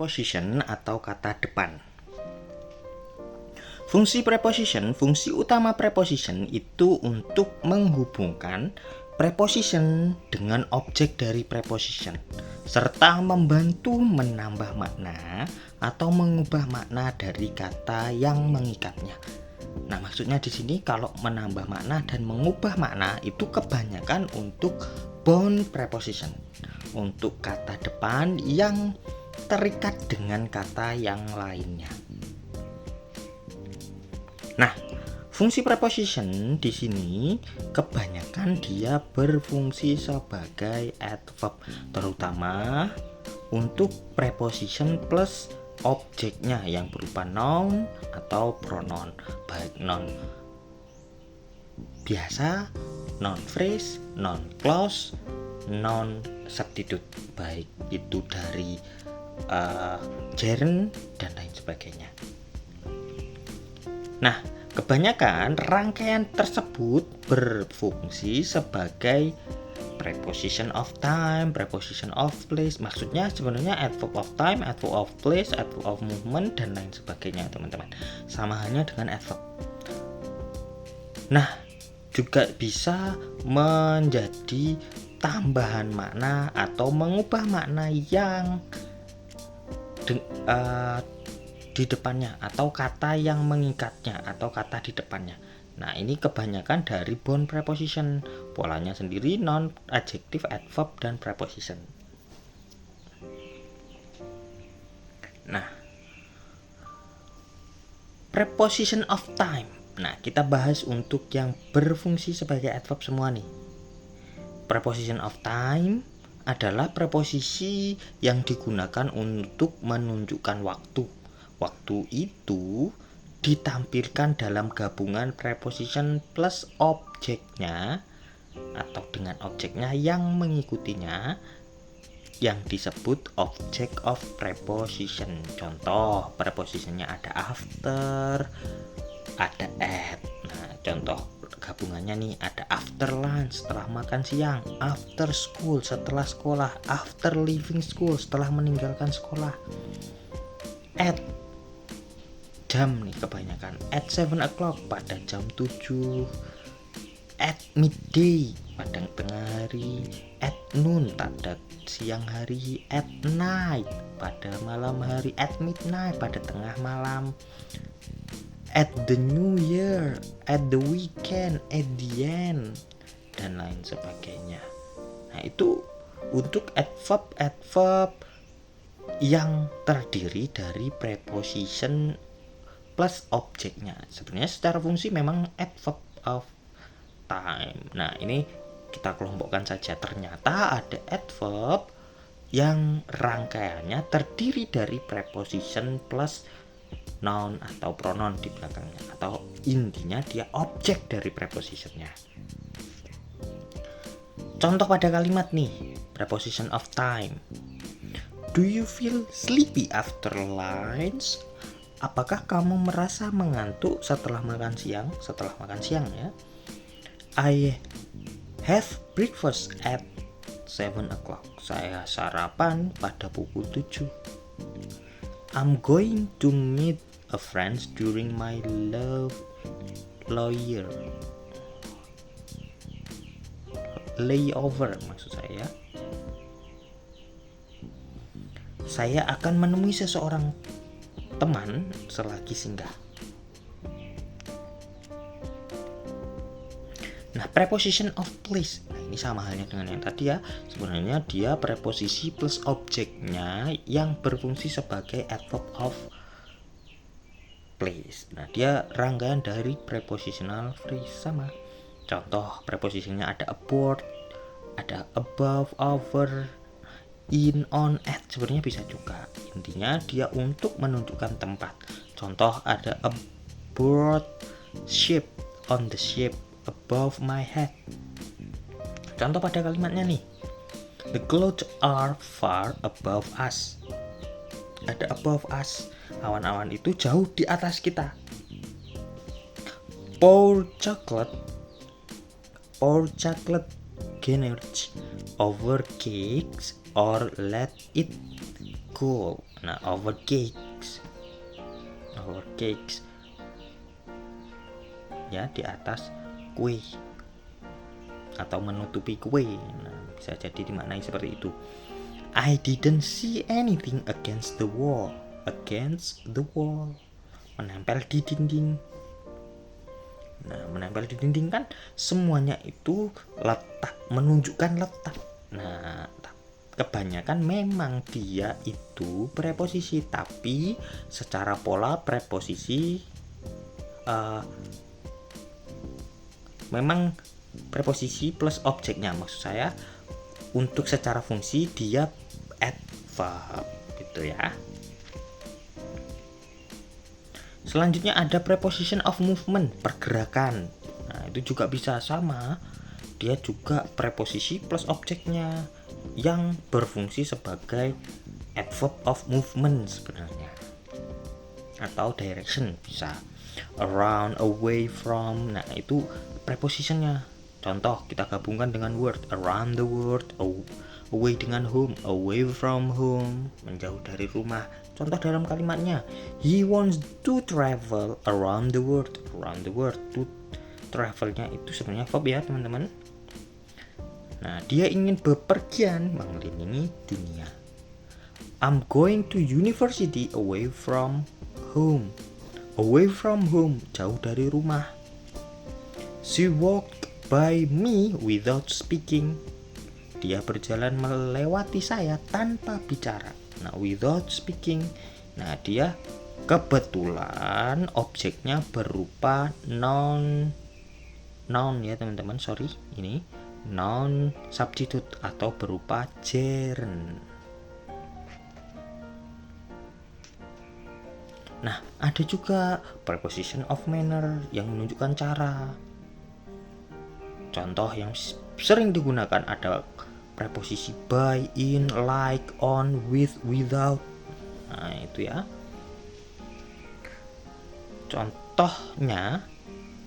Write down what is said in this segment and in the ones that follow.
preposition atau kata depan. Fungsi preposition, fungsi utama preposition itu untuk menghubungkan preposition dengan objek dari preposition, serta membantu menambah makna atau mengubah makna dari kata yang mengikatnya. Nah, maksudnya di sini kalau menambah makna dan mengubah makna itu kebanyakan untuk bound preposition, untuk kata depan yang terikat dengan kata yang lainnya. Nah, fungsi preposition di sini kebanyakan dia berfungsi sebagai adverb, terutama untuk preposition plus objeknya yang berupa noun atau pronoun, baik noun biasa, noun phrase, noun clause, noun substitute, baik itu dari gerund dan lain sebagainya. Nah, kebanyakan rangkaian tersebut berfungsi sebagai preposition of time, preposition of place. Maksudnya sebenarnya adverb of time, adverb of place, adverb of movement, dan lain sebagainya, teman-teman. Sama halnya dengan adverb. Nah, juga bisa menjadi tambahan makna atau mengubah makna yang di depannya, atau kata yang mengikatnya, atau kata di depannya. Nah, ini kebanyakan dari bound preposition. Polanya sendiri noun, adjective, adverb, dan preposition. Nah, preposition of time. Nah, kita bahas untuk yang berfungsi sebagai adverb semua nih. Preposition of time adalah preposisi yang digunakan untuk menunjukkan waktu. Waktu itu ditampilkan dalam gabungan preposition plus objeknya atau dengan objeknya yang mengikutinya, yang disebut object of preposition. Contoh prepositionnya ada after, ada at. Nah, contoh gabungannya nih ada after lunch, setelah makan siang, after school, setelah sekolah, after leaving school, setelah meninggalkan sekolah, at jam nih kebanyakan, at 7 o'clock pada jam 7, at midday pada tengah hari, at noon pada siang hari, at night pada malam hari, at midnight pada tengah malam, at the new year, at the weekend, at the end, dan lain sebagainya. Nah, itu untuk adverb yang terdiri dari preposition plus objeknya. Sebenarnya secara fungsi memang adverb of time. Nah, ini kita kelompokkan saja. Ternyata ada adverb yang rangkaiannya terdiri dari preposition plus noun atau pronoun di belakangnya, atau intinya dia objek dari prepositionnya. Contoh pada kalimat nih, preposition of time. Do you feel sleepy after lunch? Apakah kamu merasa mengantuk setelah makan siang? Setelah makan siang ya. I have breakfast at 7 o'clock. Saya sarapan pada pukul 7. I'm going to meet a friend during my layover maksud saya. Saya akan menemui seseorang teman selagi singgah. Nah, preposition of place. Nah, ini sama halnya dengan yang tadi ya. Sebenarnya dia preposisi plus objeknya yang berfungsi sebagai adverb of place. Nah, dia rangkaian dari prepositional phrase sama. Contoh preposisinya ada aboard, ada above, over, in, on, at. Sebenarnya bisa juga. Intinya dia untuk menunjukkan tempat. Contoh ada aboard ship, on the ship, above my head. Contoh pada kalimatnya nih, the clouds are far above us. Ada above us, awan-awan itu jauh di atas kita. Pour chocolate ganache over cakes or let it gold. Nah, over cakes. Over cakes. Ya, di atas kue atau menutupi kue. Nah, bisa jadi dimaknai seperti itu. I didn't see anything against the wall. Against the wall. Menempel di dinding. Nah, menempel di dinding kan semuanya itu letak, menunjukkan letak. Nah, kebanyakan memang dia itu preposisi, tapi secara pola preposisi memang preposisi plus objeknya. Maksud saya untuk secara fungsi dia adverb gitu ya. Selanjutnya ada preposition of movement, pergerakan. Nah, itu juga bisa sama. Dia juga preposisi plus objeknya yang berfungsi sebagai adverb of movement sebenarnya. Atau direction bisa. Around, away from. Nah, itu prepositionnya. Contoh kita gabungkan dengan word around the world, away dengan home, away from home, menjauh dari rumah. Contoh dalam kalimatnya, he wants to travel around the world. Around the world, to travelnya itu sebenarnya verb ya teman-teman. Nah, dia ingin bepergian mengelilingi dunia. I'm going to university away from home. Away from home, jauh dari rumah. She walked by me without speaking. Dia berjalan melewati saya tanpa bicara. Nah, without speaking. Nah, dia kebetulan objeknya berupa noun ya teman-teman, sorry, ini noun substitute atau berupa gerund. Nah, ada juga preposition of manner yang menunjukkan cara. Contoh yang sering digunakan ada preposisi by, in, like, on, with, without. Nah, itu ya. Contohnya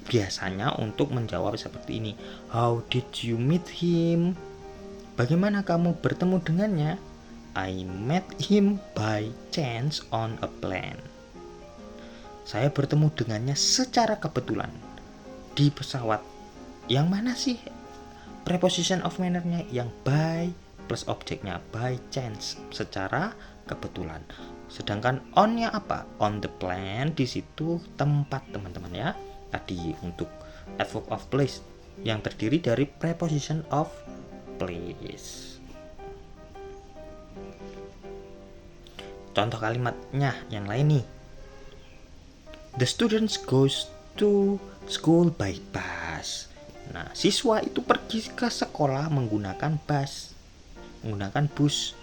biasanya untuk menjawab seperti ini. How did you meet him? Bagaimana kamu bertemu dengannya? I met him by chance on a plane. Saya bertemu dengannya secara kebetulan di pesawat. Yang mana sih preposition of manner-nya? Yang by plus objeknya, by chance, secara kebetulan. Sedangkan on-nya apa? On the plane, di situ tempat teman-teman ya. Tadi untuk adverb of place yang terdiri dari preposition of place. Contoh kalimatnya yang lain nih. The students goes to school by bus. Nah, siswa itu pergi ke sekolah menggunakan bus, menggunakan bus.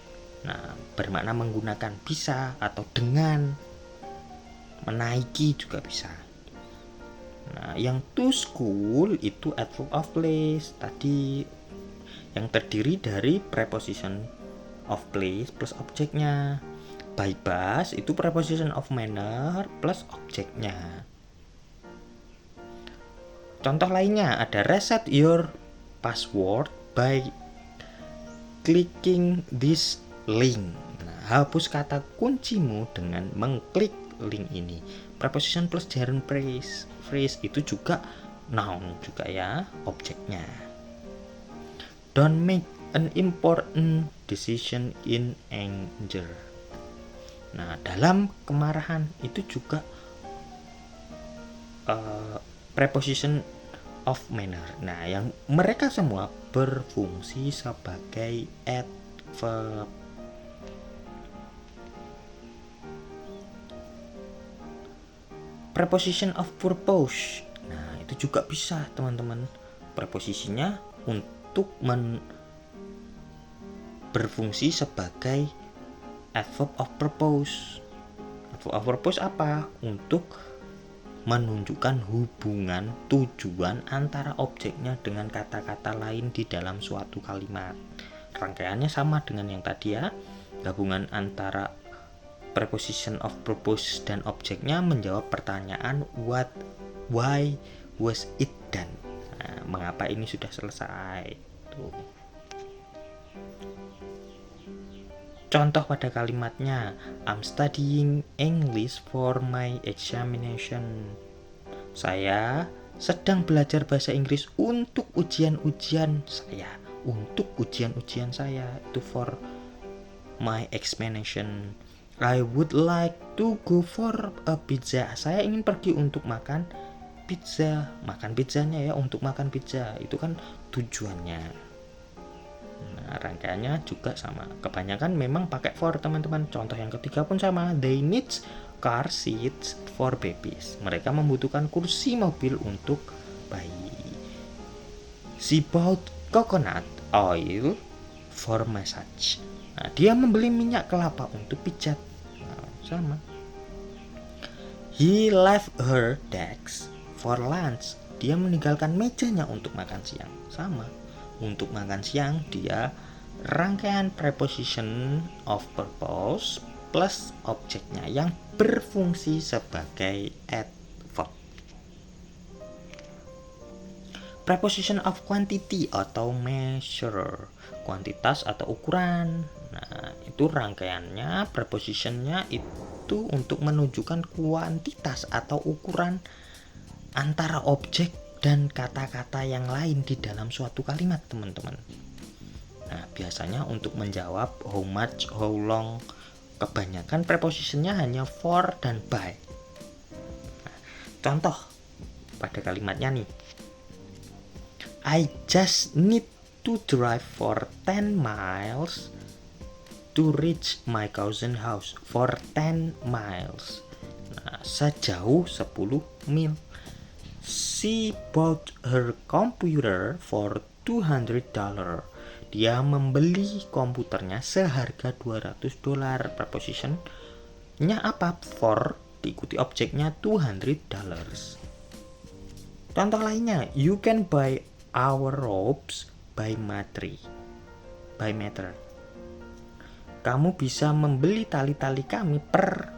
Nah, bermakna menggunakan bisa atau dengan, menaiki juga bisa. Nah, yang to school itu adverb of place tadi yang terdiri dari preposition of place plus objeknya. By bus itu preposition of manner plus objeknya. Contoh lainnya ada reset your password by clicking this link. Nah, hapus kata kuncimu dengan mengklik link ini. Preposition plus gerund phrase itu juga noun juga ya, objeknya. Don't make an important decision in anger. Nah, dalam kemarahan itu juga preposition of manner. Nah, yang mereka semua berfungsi sebagai adverb. Preposition of purpose. Nah, itu juga bisa, teman-teman. Preposisinya untuk berfungsi sebagai adverb of purpose. Adverb of purpose apa? Untuk menunjukkan hubungan tujuan antara objeknya dengan kata-kata lain di dalam suatu kalimat. Rangkaiannya sama dengan yang tadi ya. Gabungan antara preposition of purpose dan objeknya menjawab pertanyaan what, why, was it done. Nah, mengapa ini sudah selesai? Tuh. Contoh pada kalimatnya, I'm studying English for my examination. Saya sedang belajar bahasa Inggris untuk ujian-ujian saya. Untuk ujian-ujian saya, itu for my examination. I would like to go for a pizza. Saya ingin pergi untuk makan pizza. Makan pizzanya ya, untuk makan pizza. Itu kan tujuannya. Nah, rangkaiannya juga sama. Kebanyakan memang pakai for, teman-teman. Contoh yang ketiga pun sama. They need car seats for babies. Mereka membutuhkan kursi mobil untuk bayi. She bought coconut oil for massage. Nah, dia membeli minyak kelapa untuk pijat. Nah, sama. He left her desk for lunch. Dia meninggalkan mejanya untuk makan siang. Sama. Untuk makan siang, dia rangkaian preposition of purpose plus objeknya yang berfungsi sebagai adverb. Preposition of quantity atau measure, kuantitas atau ukuran. Nah, itu rangkaiannya, prepositionnya itu untuk menunjukkan kuantitas atau ukuran antara objek dan kata-kata yang lain di dalam suatu kalimat, teman-teman. Nah, biasanya untuk menjawab how much, how long, kebanyakan prepositionnya hanya for dan by. Nah, contoh pada kalimatnya nih, I just need to drive for 10 miles to reach my cousin house. For 10 miles. Nah, sejauh 10 mil. She bought her computer for $200. Dia membeli komputernya seharga $200. Prepositionnya apa? For, diikuti objeknya $200. Contoh lainnya, you can buy our ropes by meter. Kamu bisa membeli tali-tali kami per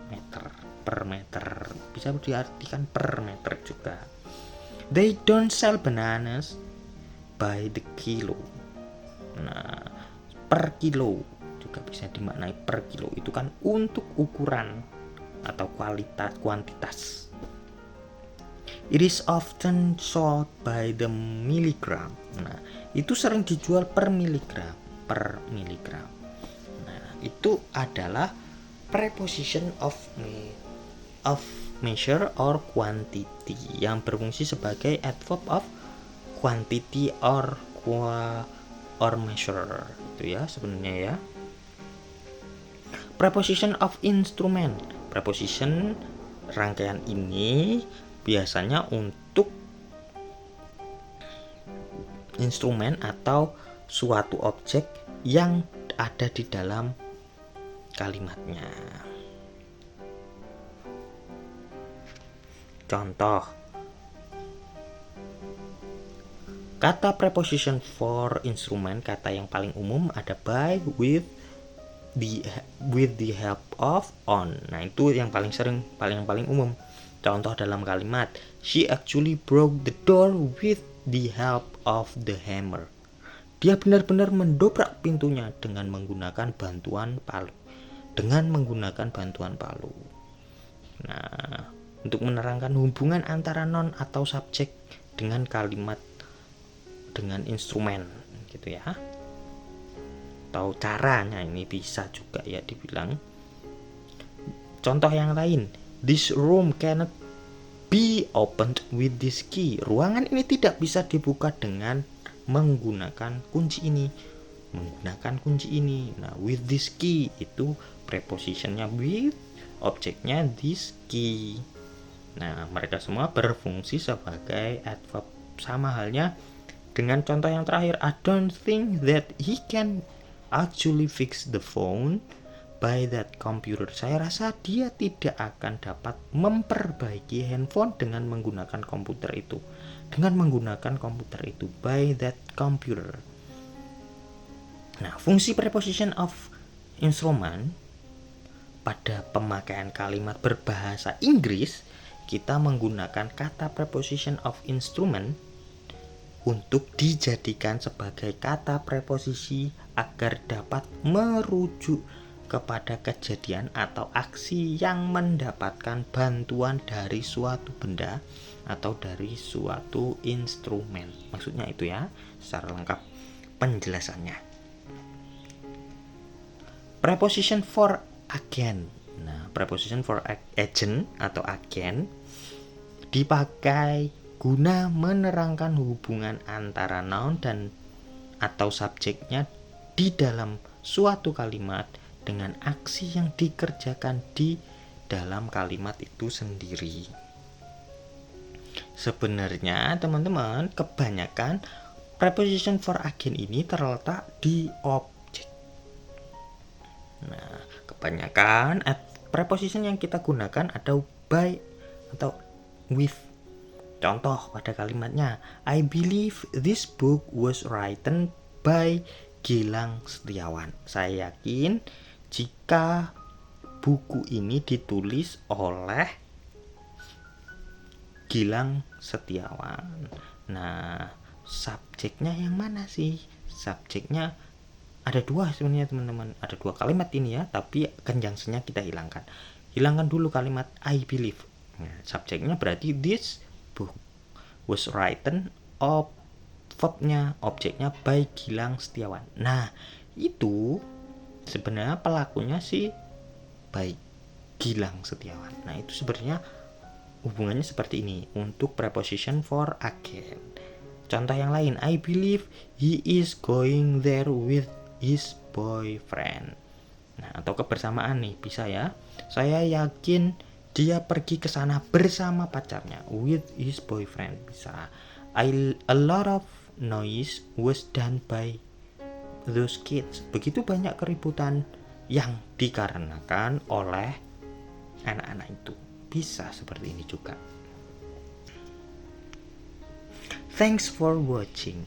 meter. Bisa diartikan per meter juga. They don't sell bananas by the kilo. Nah, per kilo juga bisa dimaknai per kilo. Itu kan untuk ukuran atau kuantitas. It is often sold by the milligram. Nah, itu sering dijual per miligram. Nah, itu adalah preposition of measure or quantity yang berfungsi sebagai adverb of quantity or measure. Itu ya sebenarnya ya. Preposition of instrument. Preposition rangkaian ini biasanya untuk instrumen atau suatu objek yang ada di dalam kalimatnya. Contoh, kata preposition for instrument, kata yang paling umum ada by, with the help of, on. Nah, itu yang paling sering, paling umum. Contoh dalam kalimat, she actually broke the door with the help of the hammer. Dia benar-benar mendobrak pintunya dengan menggunakan bantuan palu. Nah, untuk menerangkan hubungan antara non atau subjek dengan kalimat dengan instrumen gitu ya. Atau caranya ini bisa juga ya dibilang. Contoh yang lain, this room cannot be opened with this key. Ruangan ini tidak bisa dibuka dengan menggunakan kunci ini. Nah, with this key itu prepositionnya with, objeknya this key. Nah, mereka semua berfungsi sebagai adverb. Sama halnya dengan contoh yang terakhir, I don't think that he can actually fix the phone by that computer. Saya rasa dia tidak akan dapat memperbaiki handphone dengan menggunakan komputer itu. By that computer. Nah, fungsi preposition of instrument pada pemakaian kalimat berbahasa Inggris, kita menggunakan kata preposition of instrument untuk dijadikan sebagai kata preposisi agar dapat merujuk kepada kejadian atau aksi yang mendapatkan bantuan dari suatu benda atau dari suatu instrumen. Maksudnya itu ya, secara lengkap penjelasannya. Preposition for agent. Nah, preposition for agent atau agen dipakai guna menerangkan hubungan antara noun dan atau subjeknya di dalam suatu kalimat dengan aksi yang dikerjakan di dalam kalimat itu sendiri. Sebenarnya teman-teman, kebanyakan preposition for agent ini terletak di objek. Nah, kebanyakan preposition yang kita gunakan ada by atau with. Contoh pada kalimatnya, I believe this book was written by Gilang Setiawan. Saya yakin jika buku ini ditulis oleh Gilang Setiawan. Nah, subjeknya yang mana sih? Subjeknya ada dua sebenarnya teman-teman. Ada dua kalimat ini ya, tapi conjunction-nya kita hilangkan. Hilangkan dulu kalimat I believe. Nah, subjeknya berarti this book was written, verbnya, objeknya by Gilang Setiawan. Nah, itu sebenarnya pelakunya si by Gilang Setiawan. Nah, itu sebenarnya hubungannya seperti ini untuk preposition for agent. Contoh yang lain, I believe he is going there with his boyfriend. Nah, atau kebersamaan nih, bisa ya. Saya yakin dia pergi ke sana bersama pacarnya, with his boyfriend. Bisa. A lot of noise was done by those kids. Begitu banyak keributan yang dikarenakan oleh anak-anak itu. Bisa seperti ini juga. Thanks for watching.